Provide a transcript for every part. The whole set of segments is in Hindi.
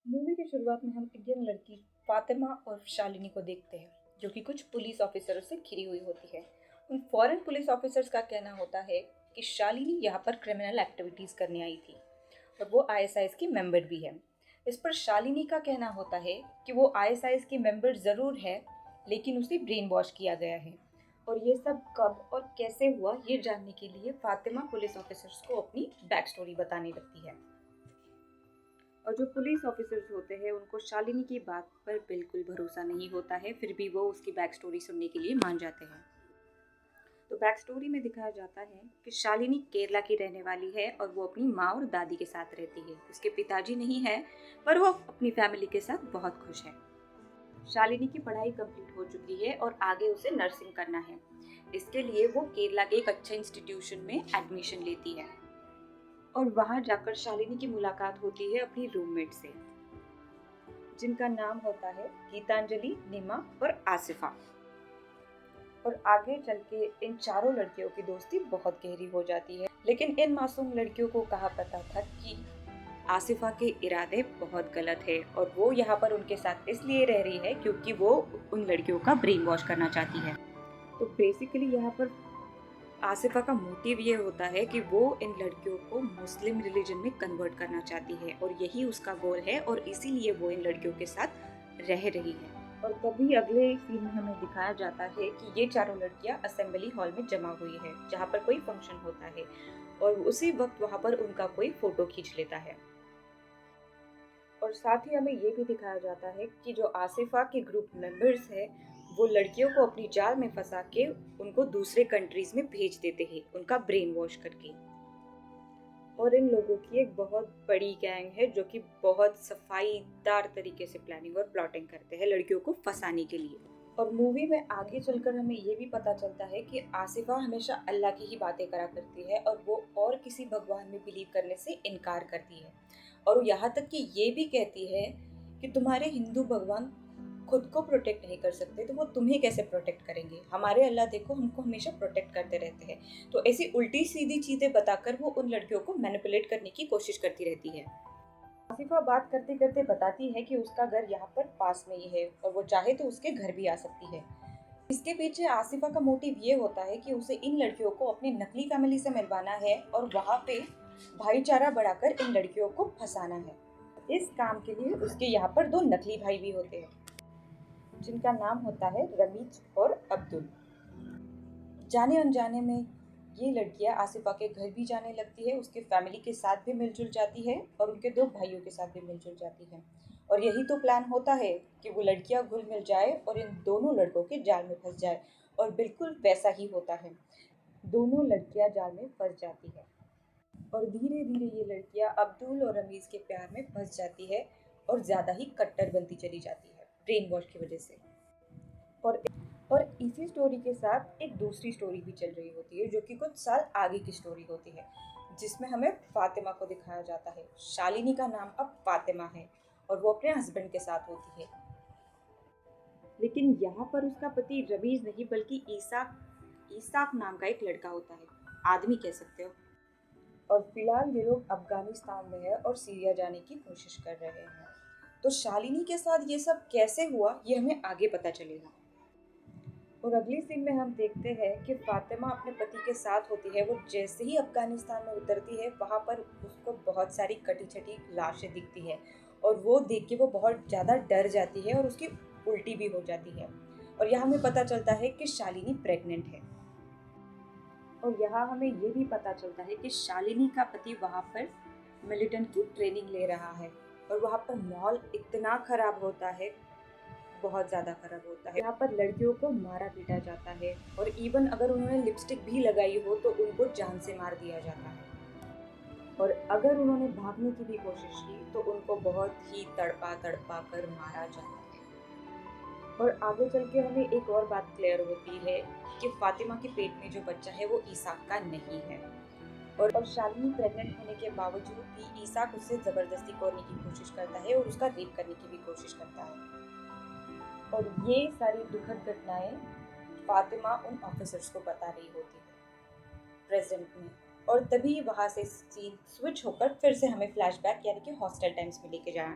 मूवी की शुरुआत में हम इंडियन लड़की फातिमा और शालिनी को देखते हैं, जो कि कुछ पुलिस ऑफिसरों से घिरी हुई होती है। उन फॉरेन पुलिस ऑफिसर्स का कहना होता है कि शालिनी यहाँ पर क्रिमिनल एक्टिविटीज करने आई थी और वो आईएसआईएस की मेंबर भी है। इस पर शालिनी का कहना होता है कि वो आईएसआईएस की मेंबर जरूर है, लेकिन उसे ब्रेन वॉश किया गया है। और ये सब कब और कैसे हुआ, ये जानने के लिए फातिमा पुलिस ऑफिसर्स को अपनी बैक स्टोरी बताने लगती है। और जो पुलिस ऑफिसर्स होते हैं उनको शालिनी की बात पर बिल्कुल भरोसा नहीं होता है, फिर भी वो उसकी बैक स्टोरी सुनने के लिए मान जाते हैं। तो बैक स्टोरी में दिखाया जाता है कि शालिनी केरला की रहने वाली है और वो अपनी माँ और दादी के साथ रहती है। उसके पिताजी नहीं है, पर वो अपनी फैमिली के साथ बहुत खुश है। शालिनी की पढ़ाई कंप्लीट हो चुकी है और आगे उसे नर्सिंग करना है। इसके लिए वो केरला के एक अच्छे इंस्टीट्यूशन में एडमिशन लेती है और वहां जाकर शालिनी की मुलाकात होती है अपनी रूममेट से, जिनका नाम होता है गीतांजलि, निमा और आसिफा। और आगे चल के इन चारों लड़कियों की दोस्ती बहुत गहरी हो जाती है, लेकिन इन मासूम लड़कियों को कहाँ पता था कि आसिफा के इरादे बहुत गलत है और वो यहाँ पर उनके साथ इसलिए रह रही है क्योंकि वो उन लड़कियों का ब्रेन वॉश करना चाहती है। तो बेसिकली यहाँ पर आसिफा का मोटिव ये होता है कि वो इन लड़कियों को मुस्लिम रिलीजन में कन्वर्ट करना चाहती है और यही उसका गोल है और इसीलिए वो इन लड़कियों के साथ रह रही है। और तभी अगले सीन में हमें दिखाया जाता है कि ये चारों लड़कियां असेंबली हॉल में जमा हुई है, जहाँ पर कोई फंक्शन होता है, और उसी वक्त वहाँ पर उनका कोई फोटो खींच लेता है। और साथ ही हमें ये भी दिखाया जाता है कि जो आसिफा के ग्रुप मेंबर्स है वो लड़कियों को अपनी जाल में फंसा के उनको दूसरे कंट्रीज में भेज देते हैं, उनका ब्रेन वॉश करके। और इन लोगों की एक बहुत बड़ी गैंग है जो कि बहुत सफाईदार तरीके से प्लानिंग और प्लॉटिंग करते हैं लड़कियों को फंसाने के लिए। और मूवी में आगे चलकर हमें ये भी पता चलता है कि आसिफा हमेशा अल्लाह की ही बातें करा करती है और वो और किसी भगवान में बिलीव करने से इनकार करती है। और यहाँ तक कि ये भी कहती है कि तुम्हारे हिंदू भगवान खुद को प्रोटेक्ट नहीं कर सकते तो वो तुम्हें कैसे प्रोटेक्ट करेंगे, हमारे अल्लाह देखो हमको हमेशा प्रोटेक्ट करते रहते हैं। तो ऐसी उल्टी सीधी चीजें बताकर वो उन लड़कियों को मैनिपुलेट करने की कोशिश करती रहती है। आसिफा बात करते करते बताती है कि उसका घर यहाँ पर पास में ही है और वो चाहे तो उसके घर भी आ सकती है। इसके पीछे आसिफा का मोटिव ये होता है कि उसे इन लड़कियों को अपनी नकली फैमिली से मिलवाना है और वहाँ पे भाईचारा बढ़ाकर इन लड़कियों को फंसाना है। इस काम के लिए उसके यहाँ पर दो नकली भाई भी होते हैं, जिनका नाम होता है रमीज और अब्दुल। जाने अनजाने में ये लड़कियां आसिफा के घर भी जाने लगती है, उसके फैमिली के साथ भी मिलजुल जाती है और उनके दो भाइयों के साथ भी मिलजुल जाती है। और यही तो प्लान होता है कि वो लड़कियां घुल मिल जाए और इन दोनों लड़कों के जाल में फंस जाए। और बिल्कुल वैसा ही होता है, दोनों लड़कियां जाल में फंस जाती है और धीरे धीरे ये लड़कियां अब्दुल और रमीज के प्यार में फंस जाती है और ज्यादा ही कट्टर बनती चली जाती है ब्रेन वॉश की वजह से। और और इसी स्टोरी के साथ एक दूसरी स्टोरी भी चल रही होती है जो कि कुछ साल आगे की स्टोरी होती है, जिसमें हमें फातिमा को दिखाया जाता है। शालिनी का नाम अब फातिमा है और वो अपने हस्बैंड के साथ होती है, लेकिन यहाँ पर उसका पति रमीज नहीं बल्कि ईसाक नाम का एक लड़का होता है, आदमी कह सकते हो। और फिलहाल ये लोग अफगानिस्तान में है और सीरिया जाने की कोशिश कर रहे हैं। तो शालिनी के साथ ये सब कैसे हुआ ये हमें आगे पता चलेगा। और अगली सीन में हम देखते हैं कि फातिमा अपने पति के साथ होती है। वो जैसे ही अफगानिस्तान में उतरती है वहाँ पर उसको बहुत सारी कटी छटी लाशें दिखती है और वो देख के वो बहुत ज़्यादा डर जाती है और उसकी उल्टी भी हो जाती है। और यहाँ हमें पता चलता है कि शालिनी प्रेग्नेंट है। और यहाँ हमें ये भी पता चलता है कि शालिनी का पति वहाँ पर मिलिटेंट की ट्रेनिंग ले रहा है और वहाँ पर माहौल इतना खराब होता है, बहुत ज़्यादा खराब होता है। यहाँ पर लड़कियों को मारा पीटा जाता है और इवन अगर उन्होंने लिपस्टिक भी लगाई हो तो उनको जान से मार दिया जाता है। और अगर उन्होंने भागने की भी कोशिश की तो उनको बहुत ही तड़पा तड़पा कर मारा जाता है। और आगे चल के हमें एक और बात क्लियर होती है कि फातिमा के पेट में जो बच्चा है वो ईसाक का नहीं है। और शालिनी प्रेग्नेंट होने के बावजूद भी ईसाक उससे जबरदस्ती करने की कोशिश करता है और उसका रेप करने की भी कोशिश करता है। और ये सारी दुखद घटनाएं फातिमा उन ऑफिसर्स को बता रही होती है प्रेजेंट में। और तभी वहां से सीन स्विच होकर फिर से हमें फ्लैशबैक यानी कि हॉस्टल टाइम्स में लेके जाए।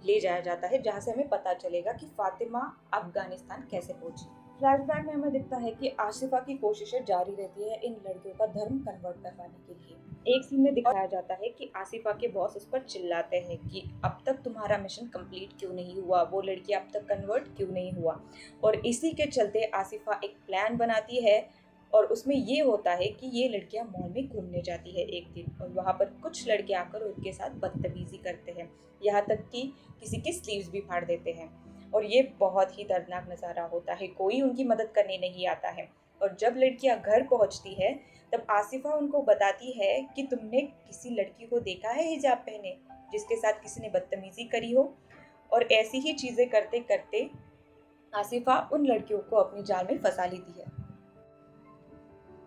ले जाया जाता है, जहाँ से हमें पता चलेगा कि फातिमा अफगानिस्तान कैसे पहुंची। फ्लैशबैक में हमें दिखता है कि आसिफा की कोशिशें जारी रहती है इन लड़कियों का धर्म कन्वर्ट करवाने के लिए। एक सीन में दिखाया जाता है कि आसिफा के बॉस उस पर चिल्लाते हैं कि अब तक तुम्हारा मिशन कंप्लीट क्यों नहीं हुआ, वो लड़की अब तक कन्वर्ट क्यों नहीं हुआ। और इसी के चलते आसिफा एक प्लान बनाती है और उसमें ये होता है कि ये लड़कियां मॉल में घूमने जाती है एक दिन, और वहाँ पर कुछ लड़के आकर उनके साथ बदतमीजी करते हैं, यहाँ तक कि किसी की स्लीव्स भी फाड़ देते हैं। और ये बहुत ही दर्दनाक नज़ारा होता है, कोई उनकी मदद करने नहीं आता है। और जब लड़कियां घर पहुंचती है तब आसिफा उनको बताती है कि तुमने किसी लड़की को देखा है हिजाब पहने जिसके साथ किसी ने बदतमीजी करी हो। और ऐसी ही चीज़ें करते करते आसिफा उन लड़कियों को अपने जाल में फंसा लेती है।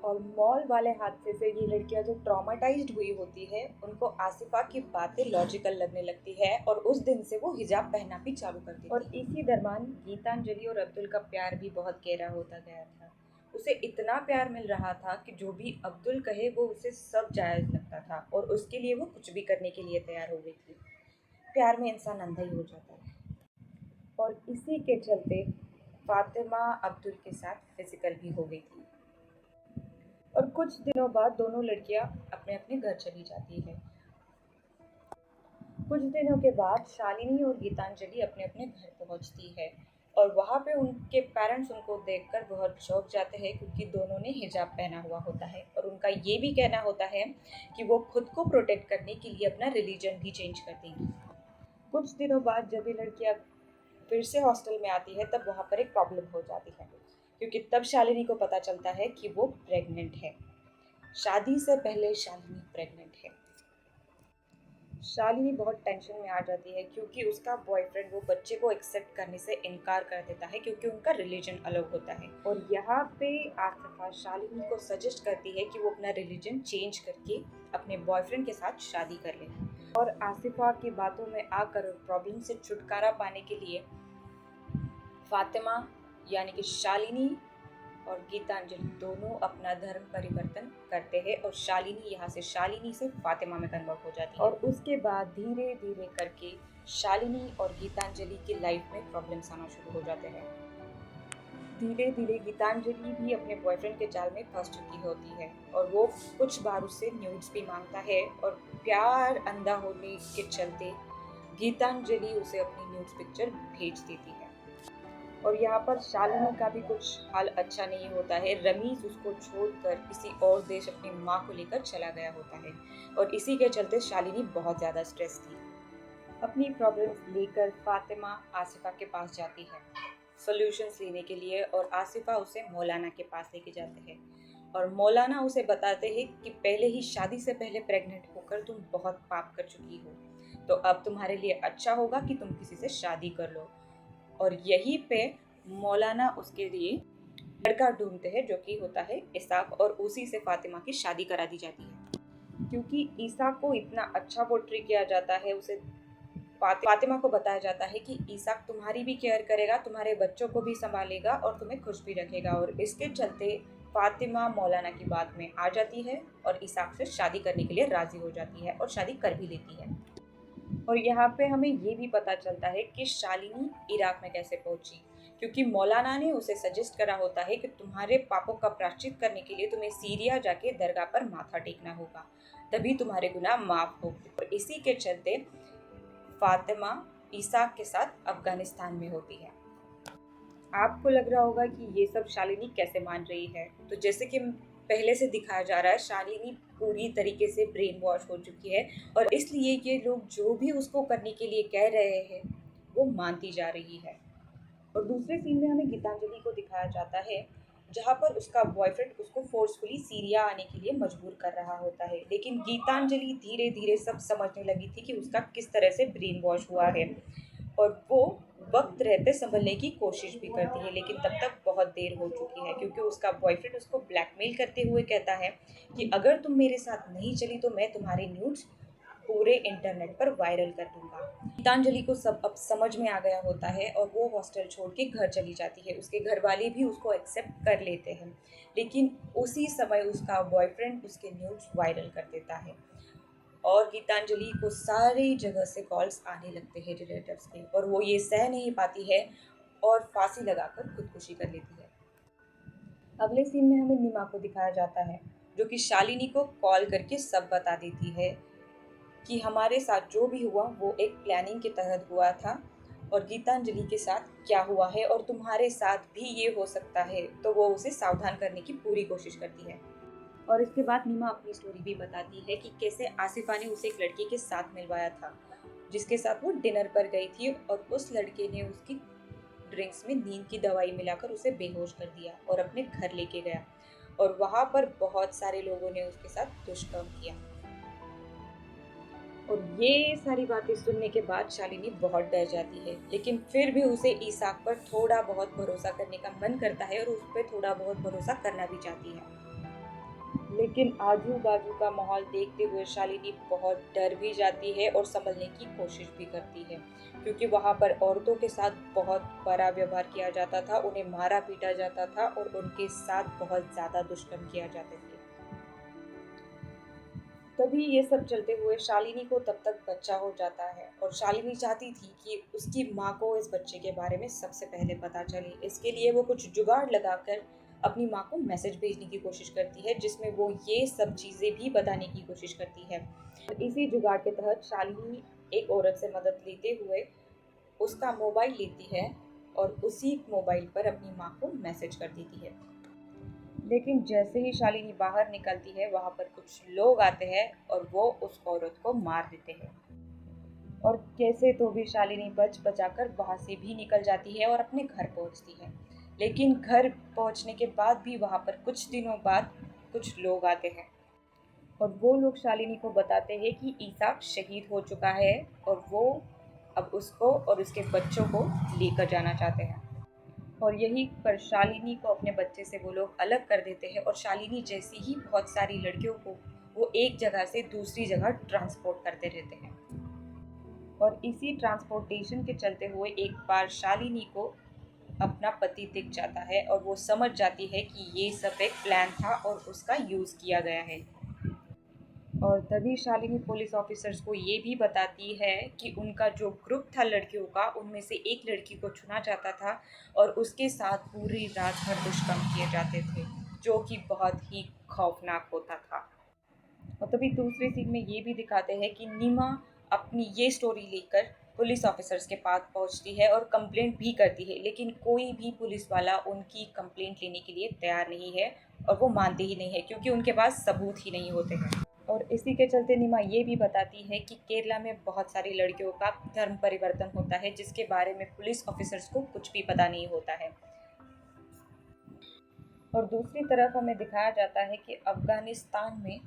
और मॉल वाले हादसे से ये लड़कियां जो ट्रॉमाटाइज्ड हुई होती है, उनको आसिफा की बातें लॉजिकल लगने लगती है और उस दिन से वो हिजाब पहनना भी चालू कर देती है। और इसी दरमियान गीतांजलि और अब्दुल का प्यार भी बहुत गहरा होता गया था। उसे इतना प्यार मिल रहा था कि जो भी अब्दुल कहे वो उसे सब जायज़ लगता था और उसके लिए वो कुछ भी करने के लिए तैयार हो गई थी। प्यार में इंसान अंधा ही हो जाता है। और इसी के चलते फातिमा अब्दुल के साथ फिजिकल भी हो गई थी। और कुछ दिनों बाद दोनों लड़कियां अपने अपने घर चली जाती है। कुछ दिनों के बाद शालिनी और गीतांजलि अपने अपने घर पहुंचती है और वहाँ पे उनके पेरेंट्स उनको देखकर बहुत चौंक जाते हैं, क्योंकि दोनों ने हिजाब पहना हुआ होता है और उनका ये भी कहना होता है कि वो खुद को प्रोटेक्ट करने के लिए अपना रिलीजन भी चेंज कर देंगी। कुछ दिनों बाद जब ये लड़कियां फिर से हॉस्टल में आती है तब वहाँ पर एक प्रॉब्लम हो जाती है, क्योंकि तब शालिनी को पता चलता है कि वो प्रेग्नेंट है। शादी से पहले शालिनी प्रेग्नेंट है। शालिनी बहुत टेंशन में आ जाती है क्योंकि उसका बॉयफ्रेंड वो बच्चे को एक्सेप्ट करने से इनकार कर देता है, क्योंकि उनका रिलीजन अलग होता है। और यहाँ पे आसिफा शालिनी को सजेस्ट करती है कि वो अपना रिलीजन चेंज करके अपने बॉयफ्रेंड के साथ शादी कर ले। और आसिफा की बातों में आकर प्रॉब्लम से छुटकारा पाने के लिए फातिमा यानी कि शालिनी और गीतांजलि दोनों अपना धर्म परिवर्तन करते हैं और शालिनी से फातिमा में कन्वर्ट हो जाती है। और उसके बाद धीरे धीरे करके शालिनी और गीतांजलि की लाइफ में प्रॉब्लम्स आना शुरू हो जाते हैं। धीरे धीरे गीतांजलि भी अपने बॉयफ्रेंड के जाल में फंस चुकी होती है और वो कुछ बार उससे न्यूड्स भी मांगता है, और प्यार अंधा होने के चलते गीतांजलि उसे अपनी न्यूड्स पिक्चर भेज देती है। और यहाँ पर शालिनी का भी कुछ हाल अच्छा नहीं होता है। रमीज उसको छोड़कर किसी और देश अपनी माँ को लेकर चला गया होता है और इसी के चलते शालिनी बहुत ज़्यादा स्ट्रेस थी। अपनी प्रॉब्लम्स लेकर फातिमा आसिफा के पास जाती है सॉल्यूशंस लेने के लिए, और आसिफा उसे मौलाना के पास लेके जाते हैं और मौलाना उसे बताते हैं कि पहले ही शादी से पहले प्रेग्नेंट होकर तुम बहुत पाप कर चुकी हो, तो अब तुम्हारे लिए अच्छा होगा कि तुम किसी से शादी कर लो। और यहीं पे मौलाना उसके लिए लड़का ढूंढते हैं जो कि होता है इसाक, और उसी से फातिमा की शादी करा दी जाती है। क्योंकि ईसाक को इतना अच्छा पोर्ट्रे किया जाता है, उसे फातिमा को बताया जाता है कि ईसाक तुम्हारी भी केयर करेगा, तुम्हारे बच्चों को भी संभालेगा और तुम्हें खुश भी रखेगा। और इसके चलते फातिमा मौलाना की बात में आ जाती है और ईसाक से शादी करने के लिए राजी हो जाती है और शादी कर भी लेती है। और यहाँ पे हमें ये भी पता चलता है कि शालिनी इराक में कैसे पहुंची, क्योंकि मौलाना ने उसे सजेस्ट करा होता है कि तुम्हारे पापों का प्रायश्चित करने के लिए तुम्हें सीरिया जाके दरगाह पर माथा टेकना होगा, तभी तुम्हारे गुनाह माफ होंगे। और इसी के चलते फातिमा ईसाक के साथ अफगानिस्तान में होती है। आपको लग रहा होगा कि ये सब शालिनी कैसे मान रही है, तो जैसे कि पहले से दिखाया जा रहा है शालिनी पूरी तरीके से ब्रेन वॉश हो चुकी है और इसलिए ये लोग जो भी उसको करने के लिए कह रहे हैं वो मानती जा रही है। और दूसरे सीन में हमें गीतांजलि को दिखाया जाता है जहाँ पर उसका बॉयफ्रेंड उसको फोर्सफुली सीरिया आने के लिए मजबूर कर रहा होता है, लेकिन गीतांजलि धीरे धीरे सब समझने लगी थी कि उसका किस तरह से ब्रेन वॉश हुआ है और वो वक्त रहते संभलने की कोशिश भी करती है, लेकिन तब तक बहुत देर हो चुकी है, क्योंकि उसका बॉयफ्रेंड उसको ब्लैकमेल करते हुए कहता है कि अगर तुम मेरे साथ नहीं चली तो मैं तुम्हारे न्यूड्स पूरे इंटरनेट पर वायरल कर दूंगा। गीतांजलि को सब अब समझ में आ गया होता है और वो हॉस्टल छोड़ के घर चली जाती है। उसके घर वाले भी उसको एक्सेप्ट कर लेते हैं, लेकिन उसी समय उसका बॉयफ्रेंड उसके न्यूड्स वायरल कर देता है। और गीतांजलि को सारी जगह से कॉल्स आने लगते हैं रिलेटिव्स के, और वो ये सह नहीं पाती है और फांसी लगाकर खुदकुशी कर लेती है। अगले सीन में हमें नीमा को दिखाया जाता है, जो कि शालिनी को कॉल करके सब बता देती है कि हमारे साथ जो भी हुआ वो एक प्लानिंग के तहत हुआ था, और गीतांजलि के साथ क्या हुआ है और तुम्हारे साथ भी ये हो सकता है, तो वो उसे सावधान करने की पूरी कोशिश करती है। और इसके बाद नीमा अपनी स्टोरी भी बताती है कि कैसे आसिफा ने उसे एक लड़के के साथ मिलवाया था, जिसके साथ वो डिनर पर गई थी, और उस लड़के ने उसकी ड्रिंक्स में नींद की दवाई मिलाकर उसे बेहोश कर दिया और अपने घर लेके गया, और वहां पर बहुत सारे लोगों ने उसके साथ दुष्कर्म किया। और ये सारी बातें सुनने के बाद शालिनी बहुत डर जाती है, लेकिन फिर भी उसे ईसाक पर थोड़ा बहुत भरोसा करने का मन करता है और उस पर थोड़ा बहुत भरोसा करना भी चाहती है। लेकिन आजू बाजू का माहौल देखते हुए शालिनी बहुत डर भी जाती है और संभलने की कोशिश भी करती है, क्योंकि वहां पर औरतों के साथ बहुत बड़ा व्यवहार किया जाता था, उन्हें मारा पीटा जाता था और उनके साथ बहुत ज्यादा दुष्कर्म किया जाते थे। तभी ये सब चलते हुए शालिनी को तब तक बच्चा हो जाता है, और शालिनी चाहती थी कि उसकी माँ को इस बच्चे के बारे में सबसे पहले पता चले। इसके लिए वो कुछ जुगाड़ लगाकर अपनी माँ को मैसेज भेजने की कोशिश करती है, जिसमें वो ये सब चीज़ें भी बताने की कोशिश करती है। इसी जुगाड़ के तहत शालिनी एक औरत से मदद लेते हुए उसका मोबाइल लेती है और उसी मोबाइल पर अपनी माँ को मैसेज कर देती है। लेकिन जैसे ही शालिनी बाहर निकलती है, वहां पर कुछ लोग आते हैं और वो उस औरत को मार देते हैं। और कैसे तो भी शालिनी बच बचाकर वहां से भी निकल जाती है और अपने घर पहुंचती है। लेकिन घर पहुंचने के बाद भी वहां पर कुछ दिनों बाद कुछ लोग आते हैं, और वो लोग शालिनी को बताते हैं कि ईसाक शहीद हो चुका है, और वो अब उसको और उसके बच्चों को लेकर जाना चाहते हैं। और यही पर शालिनी को अपने बच्चे से वो लोग अलग कर देते हैं, और शालिनी जैसी ही बहुत सारी लड़कियों को वो एक जगह से दूसरी जगह ट्रांसपोर्ट करते रहते हैं। और इसी ट्रांसपोर्टेशन के चलते हुए एक बार शालिनी को अपना पति दिख जाता है, और वो समझ जाती है कि ये सब एक प्लान था और उसका यूज़ किया गया है। और तभी शालिनी पुलिस ऑफिसर्स को ये भी बताती है कि उनका जो ग्रुप था लड़कियों का, उनमें से एक लड़की को चुना जाता था और उसके साथ पूरी रात भर दुष्कर्म किए जाते थे, जो कि बहुत ही खौफनाक होता था। और तभी दूसरे सीन में ये भी दिखाते हैं कि नीमा अपनी ये स्टोरी लेकर पुलिस ऑफिसर्स के पास पहुंचती है और कंप्लेंट भी करती है, लेकिन कोई भी पुलिस वाला उनकी कंप्लेंट लेने के लिए तैयार नहीं है, और वो मानते ही नहीं है क्योंकि उनके पास सबूत ही नहीं होते हैं। और इसी के चलते नीमा ये भी बताती है कि केरला में बहुत सारी लड़कियों का धर्म परिवर्तन होता है, जिसके बारे में पुलिस ऑफिसर्स को कुछ भी पता नहीं होता है। और दूसरी तरफ हमें दिखाया जाता है कि अफगानिस्तान में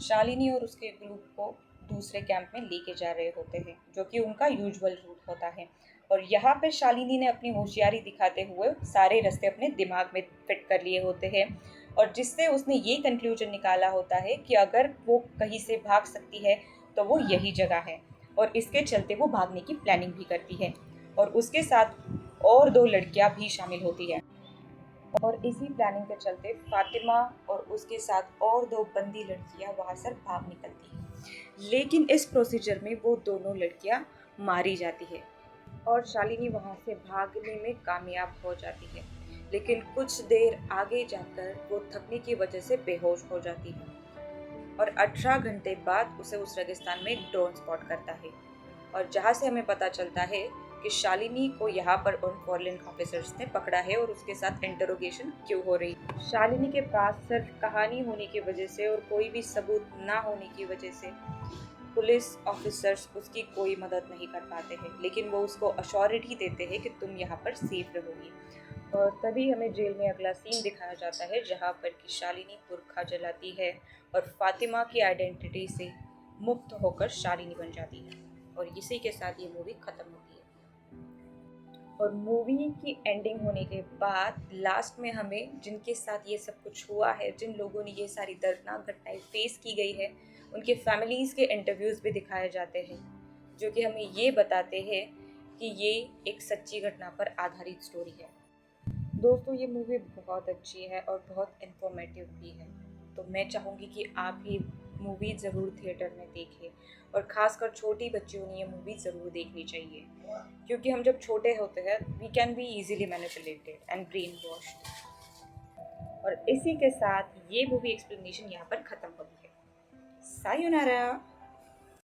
शालिनी और उसके ग्रुप को दूसरे कैंप में लेके जा रहे होते हैं, जो कि उनका यूजुअल रूट होता है। और यहाँ पे शालिनी ने अपनी होशियारी दिखाते हुए सारे रास्ते अपने दिमाग में फिट कर लिए होते हैं, और जिससे उसने ये कंक्लूजन निकाला होता है कि अगर वो कहीं से भाग सकती है तो वो यही जगह है, और इसके चलते वो भागने की प्लानिंग भी करती है, और उसके साथ और दो लड़कियां भी शामिल होती है। और इसी प्लानिंग के चलते फातिमा और उसके साथ और दो बंदी लड़कियां वहां से भाग निकलती हैं, लेकिन इस प्रोसीजर में वो दोनों लड़कियां मारी जाती है, और शालिनी वहां से भागने में कामयाब हो जाती है। लेकिन कुछ देर आगे जाकर वो थकने की वजह से बेहोश हो जाती है, और 18 घंटे बाद उसे उस रेगिस्तान में एक ड्रोन स्पॉट करता है, और जहाँ से हमें पता चलता है कि शालिनी को यहाँ पर उन फॉरेन ऑफिसर्स ने पकड़ा है और उसके साथ इंटरोगेशन क्यों हो रही। शालिनी के पास सिर्फ कहानी होने की वजह से और कोई भी सबूत ना होने की वजह से पुलिस ऑफिसर्स उसकी कोई मदद नहीं कर पाते हैं, लेकिन वो उसको अश्योरिटी देते हैं कि तुम यहाँ पर सेफ रहोगी। और तभी हमें जेल में अगला सीन दिखाया जाता है, जहाँ पर कि शालिनी बुर्खा जलाती है और फातिमा की आइडेंटिटी से मुक्त होकर शालिनी बन जाती है, और इसी के साथ ये मूवी खत्म होती है। और मूवी की एंडिंग होने के बाद लास्ट में हमें जिनके साथ ये सब कुछ हुआ है, जिन लोगों ने ये सारी दर्दनाक घटनाएं फेस की गई है, उनके फैमिलीज़ के इंटरव्यूज़ भी दिखाए जाते हैं, जो कि हमें ये बताते हैं कि ये एक सच्ची घटना पर आधारित स्टोरी है। दोस्तों, ये मूवी बहुत अच्छी है और बहुत इंफॉर्मेटिव भी है, तो मैं चाहूँगी कि आप ये मूवी ज़रूर थिएटर में देखें और ख़ासकर छोटी बच्चियों ने ये मूवी ज़रूर देखनी चाहिए, क्योंकि हम जब छोटे होते हैं we can be easily manipulated and brainwashed. और इसी के साथ ये मूवी एक्सप्लेनेशन यहाँ पर ख़त्म होती है। सायोनारा।